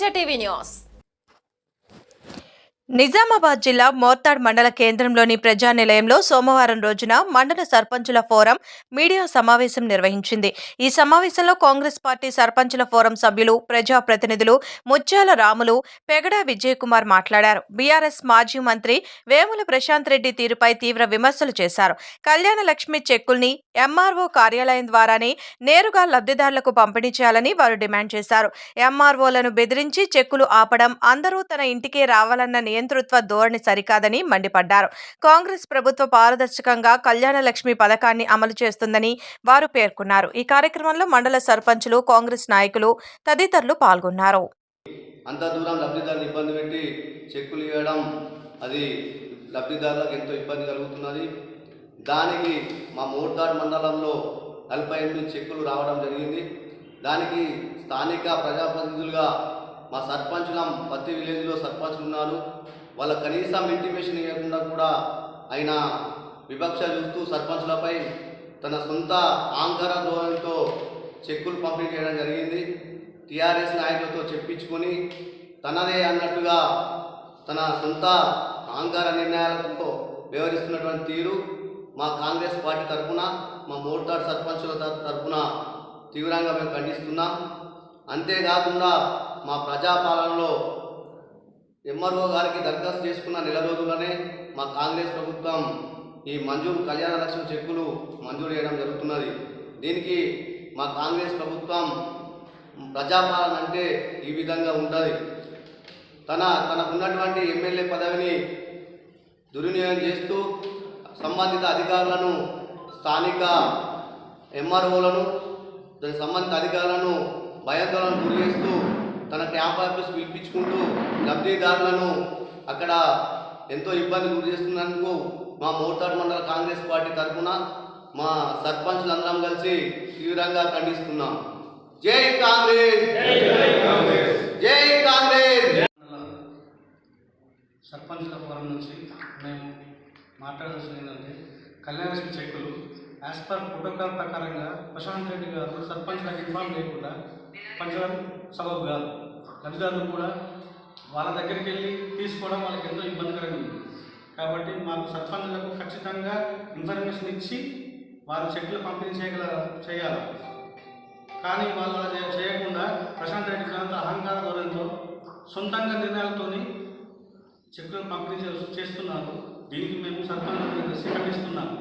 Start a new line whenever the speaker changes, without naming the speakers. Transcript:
Teja TV news.
Nizamabad జిల్లా మోర్తాడ్ మండల కేంద్రంలోని ప్రజానిలయంలో సోమవారం రోజున మండల సర్పంచుల ఫోరం మీడియా సమావేశం నిర్వహించింది. ఈ సమావేశంలో కాంగ్రెస్ పార్టీ సర్పంచుల ఫోరం సభ్యులు, ప్రజాప్రతినిధులు ముత్యాల రాములు, పెగడ విజయకుమార్ మాట్లాడారు. బీఆర్ఎస్ మాజీ మంత్రి వేముల ప్రశాంత్ రెడ్డి తీరుపై తీవ్ర విమర్శలు చేశారు. కళ్యాణ లక్ష్మి చెక్కుల్ని ఎంఆర్ఓ కార్యాలయం ద్వారానే నేరుగా లబ్ధిదారులకు పంపిణీ చేయాలని వారు డిమాండ్ చేశారు. ఎంఆర్ఓలను బెదిరించి చెక్కులు ఆపడం, అందరూ తన ఇంటికే రావాలన్న నియంతృత్వ ధోరణి సరికాదని మండిపడ్డారు. కాంగ్రెస్ ప్రభుత్వ పారదర్శకంగా కళ్యాణ లక్ష్మి పథకాన్ని అమలు చేస్తుందని వారు పేర్కొన్నారు. ఈ కార్యక్రమంలో మండల సర్పంచులు, కాంగ్రెస్ నాయకులు తదితరులు పాల్గొన్నారు.
అంత దూరం లబ్ధిదారులు ఇబ్బంది పెట్టి చెక్కులు ఇవ్వడం అది లబ్ధిదారులకు ఎంతో ఇబ్బంది కలుగుతున్నది. దానికి మా మోర్తాడ్ మండలంలో 48 చెక్కులు రావడం జరిగింది. దానికి స్థానిక ప్రజాప్రతినిధులుగా మా సర్పంచులం ప్రతి విలేజ్లో సర్పంచులు ఉన్నారు. వాళ్ళ కనీసం ఇంటిమేషన్ ఇవ్వకుండా కూడా ఆయన వివక్ష చూస్తూ సర్పంచులపై తన సొంత ఆంకర ధోరణితో చెక్కులు పంపిణీ చేయడం జరిగింది. టీఆర్ఎస్ నాయకులతో చెప్పించుకొని తనదే అన్నట్టుగా తన సొంత ఆంకర నిర్ణయాలతో వ్యవహరిస్తున్నటువంటి తీరు మా కాంగ్రెస్ పార్టీ తరఫున, మా మోర్తాడ్ సర్పంచుల తరఫున తీవ్రంగా మేము ఖండిస్తున్నాం. అంతేకాకుండా మా ప్రజాపాలనలో ఎంఆర్ఓ గారికి దరఖాస్తు చేసుకున్న నెల రోజుల్లోనే మా కాంగ్రెస్ ప్రభుత్వం ఈ కళ్యాణ లక్ష్మి చెక్కులు మంజూరు చేయడం జరుగుతున్నది. దీనికి మా కాంగ్రెస్ ప్రభుత్వం ప్రజాపాలన అంటే ఈ విధంగా ఉంటుంది. తనకున్నటువంటి ఎమ్మెల్యే పదవిని దుర్వినియోగం చేస్తూ సంబంధిత అధికారులను, స్థానిక ఎంఆర్ఓలను, సంబంధిత అధికారులను భయాందోళనకు గురి చేస్తూ తన క్యాంప్ ఆఫీస్ పిలిపించుకుంటూ లబ్ధిదారులను అక్కడ ఎంతో ఇబ్బంది గురి చేస్తున్నందుకు మా మోర్తాడ్ మండల కాంగ్రెస్ పార్టీ తరఫున మా సర్పంచులందరం కలిసి తీవ్రంగా ఖండిస్తున్నాం. జై కాంగ్రెస్, జై కాంగ్రెస్.
సర్పంచుల ఫోరం నుంచి మేము మాట్లాడాల్సింది ఏంటంటే, కళ్యాణలక్ష్మి చెక్కులు యాజ్ పర్ ప్రోటోకాల్ ప్రకారంగా ప్రశాంత్ రెడ్డి గారు సర్పంచ్లకు ఇన్ఫార్మ్ చేయకుండా పంచడం సబబు కాదు. లబ్ధిదారులు కూడా వాళ్ళ దగ్గరికి వెళ్ళి తీసుకోవడం వాళ్ళకి ఎంతో ఇబ్బందికరంగా ఉంది. కాబట్టి మాకు సర్పంచులకు ఖచ్చితంగా ఇన్ఫర్మేషన్ ఇచ్చి వారు చెక్కులు పంపిణీ చేయాలి. కానీ వాళ్ళు అలా చేయకుండా ప్రశాంత్ రెడ్డి గారు అహంకార ధోరణితో సొంతంగా నిర్ణయాలతో చెక్కులను పంపిణీ చేస్తున్నారు. దీనికి మేము సర్పంచులను ఖండిస్తున్నాము.